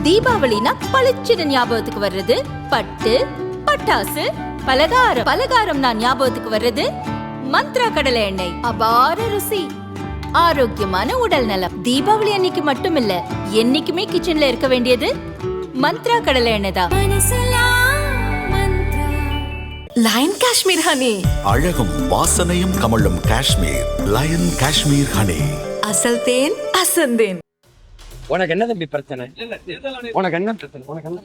தீபாவளினா பளிச்சுன்னு ஞாபகத்துக்கு வர்றது பட்டு, பட்டாசு, பலகாரம். பலகாரம்னா ஞாபகத்துக்கு வர்றது மந்த்ரா கடலை எண்ணெய். அபார ருசி, ஆரோக்கியமான உடல் நலம். தீபாவளி அன்னைக்கு மட்டும் இல்ல, என்னைக்குமே கிச்சன்ல இருக்க வேண்டியது மந்த்ரா கடலை எண்ணெய் தான். Lion Kashmir honey. அழகும் வாசனையும் கமழும் காஷ்மீர் லயன் காஷ்மீர் ஹனி. அசல் தேன் அசந்தேன். உனக்கு என்ன தம்பி பிரச்சனை? உனக்கு என்ன பிரச்சனை? உனக்கு என்ன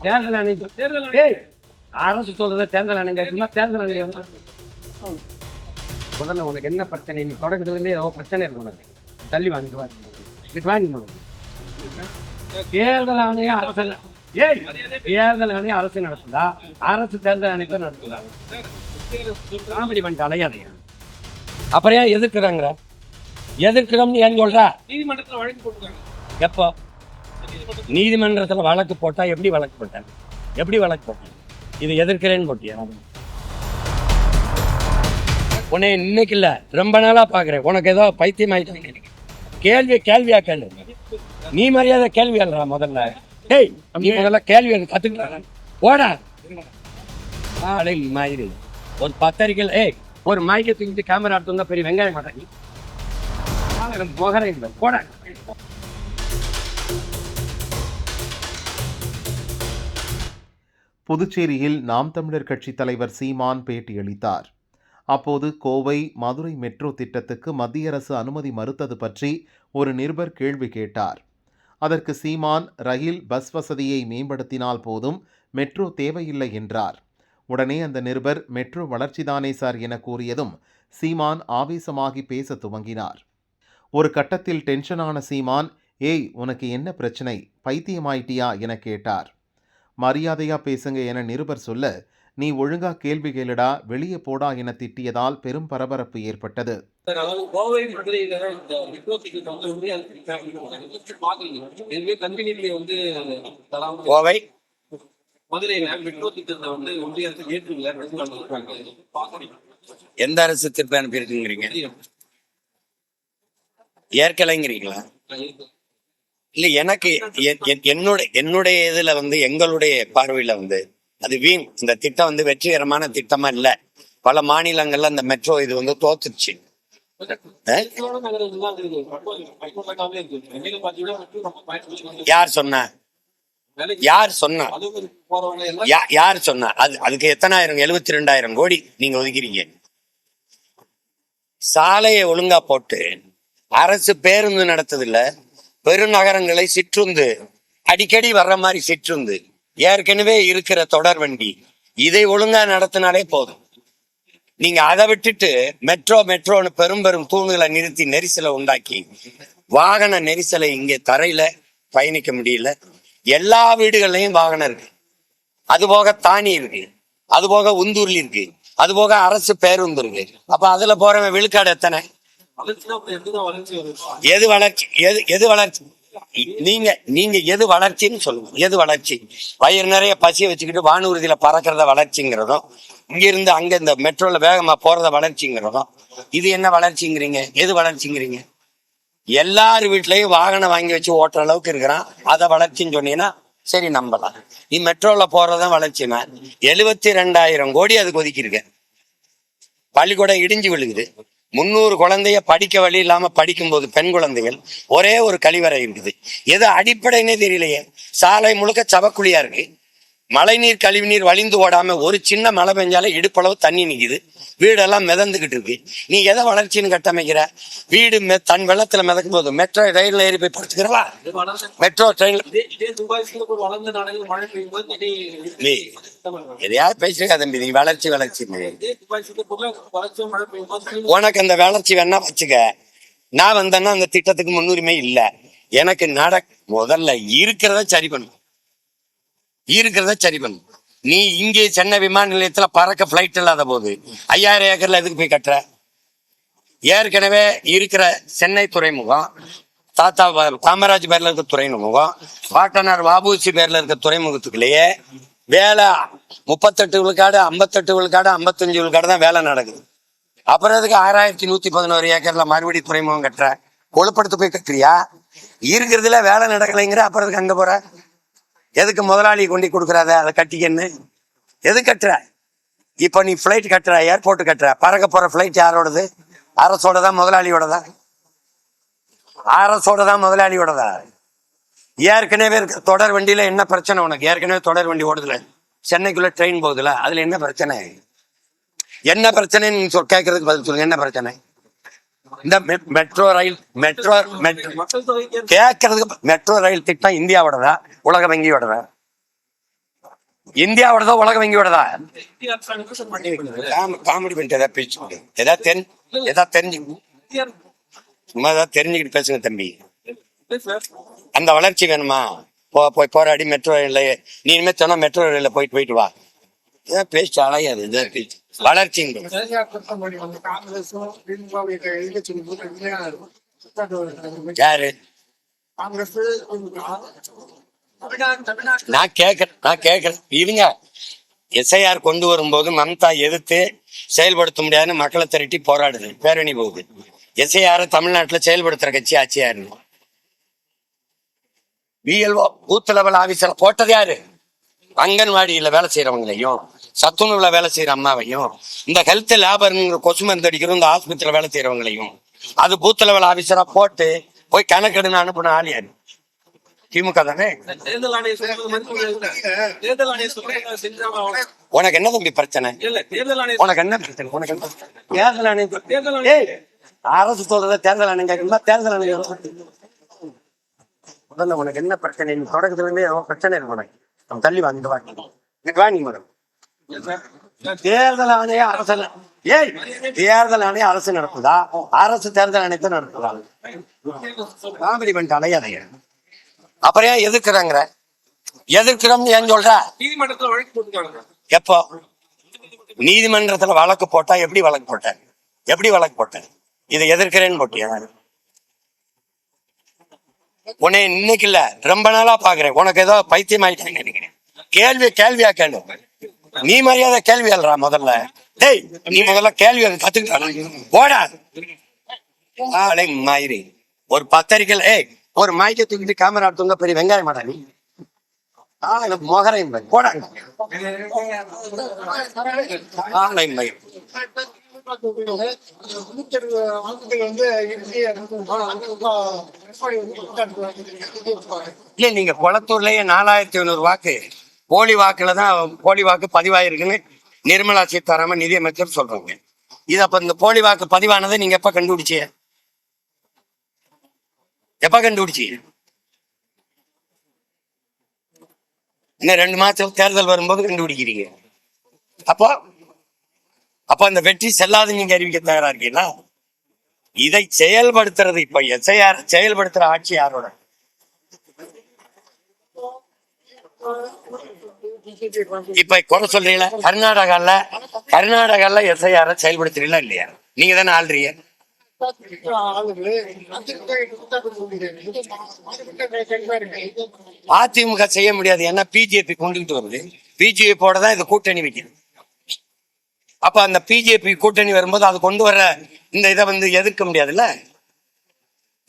தேர்தல் ஆணையம்? அரசு சொல்றத தேர்தல் ஆணையம் தேர்தல் ஆணையம் முதல்ல உனக்கு என்ன பிரச்சனை? நீ தொடக்கத்துலேருந்தே ஏதோ பிரச்சனை இருக்கு உனக்கு. தள்ளி வாங்கிட்டு தேர்தல் ஆணையம் அரசு தேர்தல் ஆணையம் அரசு நடத்துதா? அரசு தேர்தல் ஆணையத்தை நடத்துதா? காமெடி பண்ணிட்டு அலையாதையா? அப்புறம் ஏன் எதிர்க்கிறாங்க? எதிர்க்கிறோம்னு ஏன் சொல்றா? நீதிமன்றத்தில் வழக்கு போட்டுருக்காங்க. எப்போ நீதிமன்றத்தில் வழக்கு போட்டா? எப்படி வழக்கு போட்டாங்க? எப்படி வழக்கு போட்டாங்க? இது எதிர்க்கிறேன்னு போட்டியா? உன்னை இன்னைக்கு இல்ல, ரொம்ப நாளா பாக்குறேன். உனக்கு ஏதோ பைத்தியம் ஆயிட்டு கேள்வியா கேள்வி. நீ மரியாதை கேள்வி அல்ல முதல்ல. ஏய், நீ முதல்ல கேள்வி கத்துக்கிட்ட ஓடா மாதிரி ஒரு பத்திரிக்கையில். ஏய், ஒரு மைக்கை தூக்கிட்டு கேமரா எடுத்து பெரிய வெங்காயம் மாட்டாங்க முகரை போட. புதுச்சேரியில் நாம் தமிழர் கட்சி தலைவர் சீமான் பேட்டியளித்தார். அப்போது கோவை மதுரை மெட்ரோ திட்டத்துக்கு மத்திய அரசு அனுமதி மறுத்தது பற்றி ஒரு நிருபர் கேள்வி கேட்டார். அதற்கு சீமான் ரயில் பஸ் வசதியை மேம்படுத்தினால் போதும், மெட்ரோ தேவையில்லை என்றார். உடனே அந்த நிருபர் மெட்ரோ வளர்ச்சிதானே சார் என கூறியதும் சீமான் ஆவேசமாகி பேச துவங்கினார். ஒரு கட்டத்தில் டென்ஷனான சீமான், ஏய் உனக்கு என்ன பிரச்சனை, பைத்தியமாயிட்டியா என கேட்டார். மரியாதையா பேசுங்க என நிருபர் சொல்ல, நீ ஒழுங்கா கேள்வி கேளுடா, வெளியே போடா என திட்டியதால் பெரும் பரபரப்பு ஏற்பட்டது. எந்த அரசு திருப்பி அனுப்பியிருக்குங்கிறீங்க? ஏற்கலைங்கிறீங்களா? இல்ல, எனக்கு என்னுடைய இதுல எங்களுடைய பார்வையில அது வீண். இந்த திட்டம் வெற்றிகரமான திட்டமா இல்ல. பல மாநிலங்கள்ல அந்த மெட்ரோ இது தோத்துருச்சு. யார் சொன்னா? யார் சொன்னா? யார் சொன்னா? அதுக்கு எத்தனாயிரம்? 72,000 கோடி நீங்க ஒதுக்கிறீங்க. சாலையை ஒழுங்கா போட்டு அரசு பேருந்து நடத்ததில்ல. பெருநகரங்களை சிற்றுந்து, அடிக்கடி வர்ற மாதிரி சிற்றுந்து, ஏற்கனவே இருக்கிற தொடர் வண்டி, இதை ஒழுங்கா நடத்தினாலே போதும். நீங்க அதை விட்டுட்டு மெட்ரோன்னு பெரும் தூண்களை நிறுத்தி நெரிசலை உண்டாக்கி வாகன நெரிசலை இங்கே தரையில பயணிக்க முடியல. எல்லா வீடுகள்லயும் வாகனம் இருக்கு. அதுபோக தானி இருக்கு, அதுபோக உந்தூர்ல இருக்கு, அதுபோக அரசு பேருந்து இருக்கு. அப்ப அதுல போறவன் விழுக்காடு எத்தனை? எது வளர்ச்சி? எது வளர்ச்சி? நீங்க எது வளர்ச்சின்னு சொல்லுங்க. எது வளர்ச்சி? வயிறு நிறைய பசியை வச்சுக்கிட்டு வானூர்தியில பறக்கிறத வளர்ச்சிங்கிறதும், இங்க இருந்து அங்க இந்த மெட்ரோல வேகமா போறத வளர்ச்சிங்கிறதும், இது என்ன வளர்ச்சிங்கிறீங்க? எது வளர்ச்சிங்கிறீங்க? எல்லாரு வீட்லயும் வாகனம் வாங்கி வச்சு ஓட்டுற அளவுக்கு இருக்கிறான், அதை வளர்ச்சின்னு சொன்னீங்கன்னா சரி நம்பலாம். நீ மெட்ரோல போறதான் வளர்ச்சினா 72,000 கோடி அதுக்கு ஒதுக்கியிருக்க. பள்ளிக்கூடம் இடிஞ்சு விழுகுது. 300 குழந்தைய படிக்க வழி இல்லாம படிக்கும்போது பெண் குழந்தைகள், ஒரே ஒரு கழிவறை இருக்குது. எது அடிப்படைன்னே தெரியலையே. சாலை முழுக்க சவக்குழியா இருக்கு. மழைநீர் கழிவுநீர் வழிந்து ஓடாம ஒரு சின்ன மழை பெஞ்சாலே இடுப்பளவு தண்ணி நிக்குது. வீடெல்லாம் மிதந்துகிட்டு இருக்கு. நீ எதை வளர்ச்சின்னு கட்டமைக்கிற? வீடு தன் வெள்ளத்துல மிதக்கும் போது மெட்ரோ ரயில்ல ஏறி போய் படுத்துக்கிறவா? மெட்ரோ ட்ரெயின்ல எதையாவது பேசுறீங்க தம்பி. நீ வளர்ச்சி உனக்கு அந்த வளர்ச்சி வேணா வச்சுக்க. நான் வந்தேன்னா அந்த திட்டத்துக்கு முன்னுரிமை இல்லை. எனக்கு முதல்ல இருக்கிறத சரி பண்ணும். நீ இங்கே சென்னை விமான நிலையத்துல பறக்க பிளைட் இல்லாத போது 5000 ஏக்கர்ல எதுக்கு போய் கட்டுற? ஏற்கனவே இருக்கிற சென்னை துறைமுகம், தாத்தா காமராஜ் பேர்ல இருக்க துறைமுகம், பாட்டனார் வாபூசி பேர்ல இருக்க துறைமுகத்துக்குள்ளேயே வேலை 38 விழுக்காடு, 58 விழுக்காடு, 55 விழுக்காடு தான் வேலை நடக்குது. அப்புறம் அதுக்கு 6111 ஏக்கர்ல மறுபடியும் துறைமுகம் கட்டுற? கொழுப்படுத்து போய் கட்டுறியா? இருக்கிறதுல வேலை நடக்கலைங்கிற, அப்புறம் அதுக்கு அங்க போற? எதுக்கு முதலாளி கொண்டு கொடுக்குறாத அதை கட்டிக்கன்னு? எது கட்டுற? இப்ப நீ பிளைட் கட்டுற, ஏர்போர்ட் கட்டுற, பறக்க போற பிளைட் யாரோடது? அரசோடதா முதலாளியோடதா? அரசோடதான் முதலாளியோடதா? ஏற்கனவே இருக்க தொடர் வண்டியில என்ன பிரச்சனை உனக்கு? ஏற்கனவே தொடர் வண்டி ஓடுதுல, சென்னைக்குள்ள ட்ரெயின் போகுதுல, அதுல என்ன பிரச்சனை? என்ன பிரச்சனைன்னு நீங்க கேட்கறதுக்கு பதில் சொல்லுங்க. என்ன பிரச்சனை? இந்த மெட்ரோ ரயில் கேட்கறதுக்கு மெட்ரோ ரயில் திட்டம் இந்தியாவோடதா உலக வங்கியோடதா? இந்தியாவோடதா உலக வங்கியோடதா? காமெடி பண்ணிட்டு ஏதாவது பேச்சு, ஏதாவது தெரிஞ்சு சும்மா ஏதாவது தெரிஞ்சுக்கிட்டு பேசுங்க தம்பி. அந்த வளர்ச்சி வேணுமா? போய் போராடி மெட்ரோ ரயில்ல நீ இனிமே சொன்னா மெட்ரோ ரயில்ல போயிட்டு வா. ஏதாவது பேச்சு அலையாது வளர்ச்சி. யாரு? நான் கேக்குறேன் இருங்க. எஸ்ஐஆர் கொண்டு வரும்போது மம்தா எதிர்த்து செயல்படுத்த முடியாதுன்னு மக்களை திரட்டி போராடுது, பேரணி போகுது. எஸ்ஐஆர் தமிழ்நாட்டுல செயல்படுத்துற கட்சி ஆட்சியாரு. பிஎல்ஓ பூத் லெவல் ஆபீசர் போட்டது யாரு? அங்கன்வாடியில வேலை செய்யறவங்களையும், சத்துணவுல வேலை செய்யற அம்மாவையும், இந்த ஹெல்த் லேபர் கொசு மருந்து அடிக்கிறோம் இந்த ஆஸ்பத்திரியில வேலை செய்யறவங்களையும் அது பூத் லெவல் ஆபீசரா போட்டு போய் கணக்கெடுன்னு அனுப்புன ஆள் யாரு? திமுக தானே. உனக்கு என்ன தம்பி பிரச்சனை? உனக்கு என்ன பிரச்சனை? உனக்கு என்ன தேர்தல் ஆணையம்? அரசு சொல்றத தேர்தல் ஆணையம் கேட்கணுமா? தேர்தல் ஆணையம் முதல்ல உனக்கு என்ன பிரச்சனை? நீ தொடக்கத்துல இருந்தே பிரச்சனை இருக்கு உனக்கு. தள்ளி வாங்கிட்டு வாங்கி மேடம். தேர்தல் ஆணையம் அரசு தேர்தல் ஆணையம் அரசு நடத்துதா? அரசு தேர்தல் ஆணையத்தை நடத்துதா? காமெடி பண்ணிட்டு அலையாதைய. அப்புறம் ஏன் எதிர்க்கிறாங்க? எதிர்க்கிறோம்னு ஏன் சொல்ற? நீதிமன்றத்துல வழக்கு போட்டுருக்காங்க. எப்போ நீதிமன்றத்துல வழக்கு போட்டா? எப்படி வழக்கு போட்ட? இதை எதிர்க்கிறேன்னு போட்டியா? உன்னை இன்னைக்கு இல்ல ரொம்ப நாளா பாக்குறேன். உனக்கு ஏதோ பைத்தியம் ஆயிட்டாங்க நினைக்கிறேன். கேள்வியா கேள்வி. நீ மரியாதை கேள்வி அல்லா முதல்ல. டேய் நீ முதல்ல கேள்வி கத்துக்கிட்ட போடா. மயிரி ஒரு பத்திரிக்கை ஒரு மைக்க தூக்கிட்டு கேமரா எடுத்துங்க, பெரிய வெங்காயம் மாட்டா நீ. மொகரையும் போடா. இல்ல நீங்க குளத்தூர்லயே 4500 வாக்கு போலி வாக்கு பதிவாயிருக்குன்னு நிர்மலா சீதாராமன் நிதியமைச்சர் சொல்றாங்க. இது அப்ப இந்த போலி வாக்கு பதிவானதை நீங்க எப்ப கண்டுபிடிச்சீங்க? இன்னும் 2 மாசம் தேர்தல் வரும்போது கண்டுபிடிக்கிறீங்க. அப்ப அந்த வெற்றி செல்லாது நீங்க அறிவிக்க தயாரா இருக்கீங்களா? இதை செயல்படுத்துறது இப்ப எஸ்ஐஆர் செயல்படுத்துற ஆட்சி யாரோட? இப்ப குறை சொல்றீங்களா? கர்நாடகால எஸ்ஐஆர் செயல்படுத்துறீங்களா இல்லையா? நீங்க தானே ஆள்றீங்க. அதிமுக செய்ய முடியாது, ஏன்னா பிஜேபி கொண்டுகிட்டு வருது. பிஜேபியோட தான் இது கூட்டணி வைக்குது. அப்ப அந்த பிஜேபி கூட்டணி வரும்போது அது கொண்டு வர்ற இந்த இதை எதிர்க்க முடியாதுல்ல.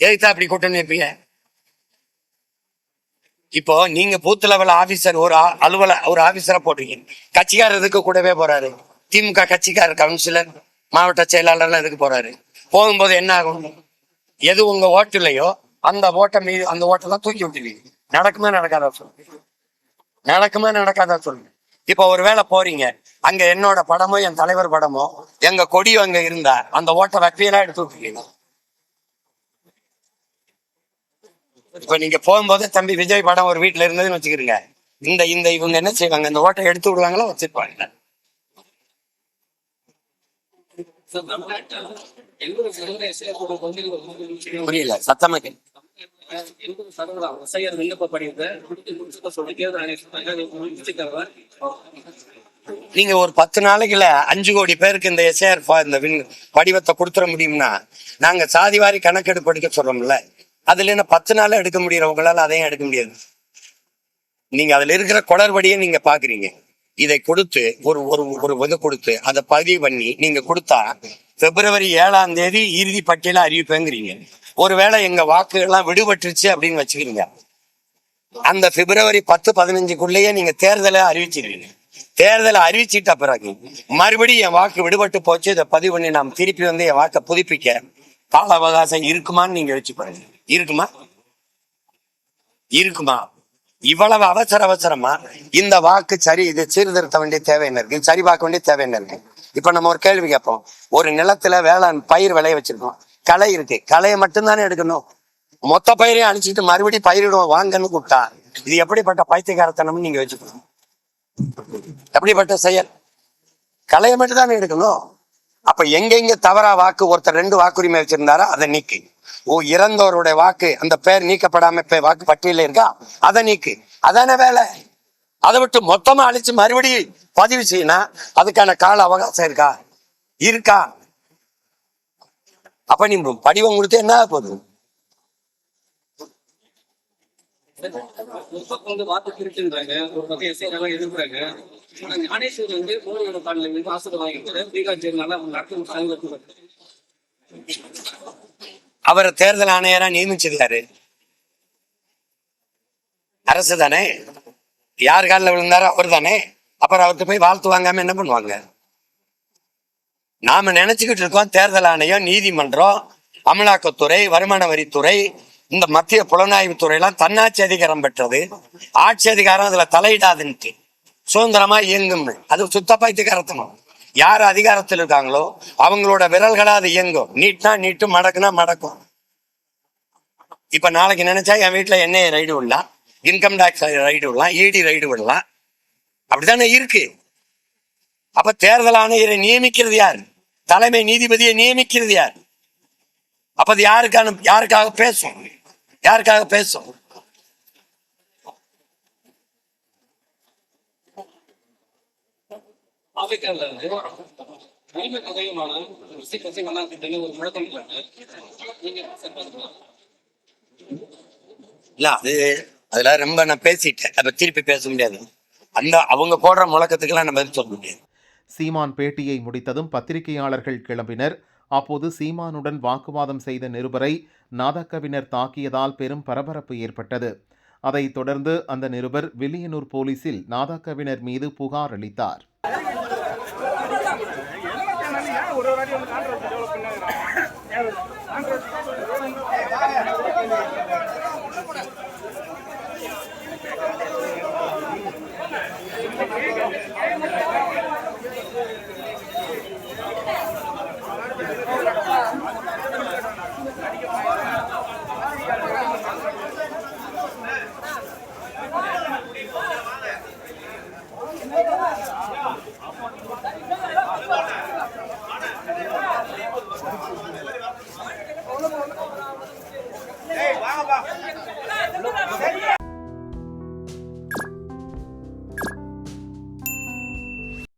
எதுக்கு அப்படி கூட்டணி வைப்பீங்க? இப்போ நீங்க பூத் லெவல் ஆபீசர் ஒரு ஆபீசரா போட்டீங்க. கட்சிக்காரர் எதுக்கு கூடவே போறாரு? திமுக கட்சிக்காரர் கவுன்சிலர் மாவட்ட செயலாளர் எதுக்கு போறாரு? போகும்போது என்ன ஆகும்? எது உங்க ஓட்டு இல்லையோ அந்த ஓட்டை தான் தூக்கி விட்டுவீங்க. நடக்குமா நடக்காதா சொல்லுங்க. இப்ப ஒரு வேளை போறீங்க, அங்க என்னோட படமோ என் தலைவர் படமோ எங்க கொடியோ அங்க இருந்தா அந்த ஓட்டை வக்கையெல்லாம் எடுத்து விட்டுருக்கீங்க. இப்ப நீங்க போகும்போது தம்பி விஜய் படம் ஒரு வீட்டுல இருந்ததுன்னு வச்சுக்கிறீங்க, இந்த இவங்க என்ன செய்வாங்க? இந்த ஓட்டை எடுத்து விடுவாங்களா வச்சிருப்பாங்க? புரியல, சத்தமா நீங்க ஒரு 10 நாளைக்குல 5 கோடி பேருக்கு இந்த எஸ்ஐஆர் இந்த படிவத்தை கொடுத்துட முடியும்னா, நாங்க சாதிவாரி கணக்கெடுப்பு எடுக்க சொல்றோம்ல, அதுல என்ன 10 நாள் எடுக்க முடியறவங்களால அதையும் எடுக்க முடியாது. நீங்க அதுல இருக்கிற குளறுபடியை நீங்க பாக்குறீங்க. இதை கொடுத்து ஒரு இது கொடுத்து அதை பதிவு பண்ணி நீங்க கொடுத்தா February 7ஆம் தேதி இறுதி பட்டியல அறிவிப்பேங்கிறீங்க. ஒருவேளை எங்க வாக்குகள்லாம் விடுபட்டுருச்சு அப்படின்னு வச்சுக்கிறீங்க, அந்த பிப்ரவரி 10-15க்குள்ளேயே நீங்க தேர்தலை அறிவிச்சிருவீங்க. தேர்தலை அறிவிச்சிட்ட பிறகு மறுபடியும் என் வாக்கு விடுபட்டு போச்சு, இதை பதிவு பண்ணி நாம் திருப்பி வந்து என் வாக்கை புதுப்பிக்க கால அவகாசம் இருக்குமான்னு நீங்க வச்சு பாருங்க. இருக்குமா? இருக்குமா? இவ்வளவு அவசரமா இந்த வாக்கு சரி, இது சீர்திருத்த வேண்டிய தேவை என்ன இருக்கு, சரி பார்க்க வேண்டிய தேவை என்ன இருக்கு? இப்ப நம்ம ஒரு கேள்வி கேட்போம். ஒரு நிலத்துல வேளாண் பயிர் விளைய வச்சிருக்கோம், களை இருக்கு, களையை மட்டும்தானே எடுக்கணும். மொத்த பயிரையும் அழிச்சிட்டு மறுபடியும் பயிரிடுவோம் வாங்கன்னு கூப்பிட்டா இது எப்படிப்பட்ட பைத்தியக்காரத்தனம்னு நீங்க வச்சுக்கணும். எப்படிப்பட்ட செயல்? களையை மட்டும் தானே எடுக்கணும். அப்ப எங்கெங்க தவறா வாக்கு, ஒருத்தர் 2 வாக்குரிமை வச்சிருந்தாரா அதை நீக்கு. இறந்தவருடைய வாக்கு அந்த பேர் நீக்கப்படாம வாக்கு பட்டியல இருக்கா, அதை நீக்கு. அதான வேலை. அதை விட்டு மொத்தமா அழிச்சு மறுபடியும் பதிவு செய்யணும், அதுக்கான கால அவகாசம் இருக்கா? அப்ப நீ படிவம் கொடுத்து என்ன போகுது? வாக்கு திருட்டுன்றாங்க, ஒரு பக்கம் எஸ்ஐ எதிர்க்கிறாங்க. ஞானேஸ்வர் வந்து போனோட பாடல இருந்து ஆசிரியர் வாங்கிட்டு பீகார் சேர்னால அவரை தேர்தல் ஆணையரா நியமிச்சது யாரு? அரசு தானே. யார் காலில் விழுந்தாரோ அவர் தானே. அப்புறம் அவர்கிட்ட போய் வாழ்த்து வாங்காம என்ன பண்ணுவாங்க? நாம நினைச்சுக்கிட்டு இருக்கோம் தேர்தல் ஆணையம், நீதிமன்றம், அமலாக்கத்துறை, வருமான வரித்துறை, இந்த மத்திய புலனாய்வு துறையெல்லாம் தன்னாட்சி அதிகாரம் பெற்றது, ஆட்சி அதிகாரம் அதுல தலையிடாதுன்ட்டு சுதந்திரமா இயங்கும். அது சுத்த பைத்தியக்காரத்தனம். யார் அதிகாரத்தில் இருக்காங்களோ அவங்களோட விரல்களா அது இயங்கும். நீட்னா நீட்டும், மடக்குனா மடக்கும். இப்ப நாளைக்கு நினைச்சா என் வீட்டுல என்ஐஏ ரைடு விடலாம், இன்கம் டாக்ஸ் ரைடு விடலாம், இடி ரைடு விடலாம். அப்படித்தானே இருக்கு. அப்ப தேர்தல் ஆணையரை நியமிக்கிறது யார்? தலைமை நீதிபதியை நியமிக்கிறது யார்? அப்ப அது யாருக்காக பேசும்? யாருக்காக பேசும்? இல்ல அதுல ரொம்ப நான் பேசிட்டேன், அப்ப திருப்பி பேச முடியாது. அவங்க போடுற முழக்கத்துக்கெல்லாம் நம்ம பதில் சொல்ல முடியாது. சீமான் பேட்டியை முடித்ததும் பத்திரிகையாளர்கள் கிளம்பினர். அப்போது சீமானுடன் வாக்குவாதம் செய்த நிருபரை நாதக்கவினர் தாக்கியதால் பெரும் பரபரப்பு ஏற்பட்டது. அதைத் தொடர்ந்து அந்த நிருபர் வில்லியனூர் போலீசில் நாதக்கவினர் மீது புகார் அளித்தார்.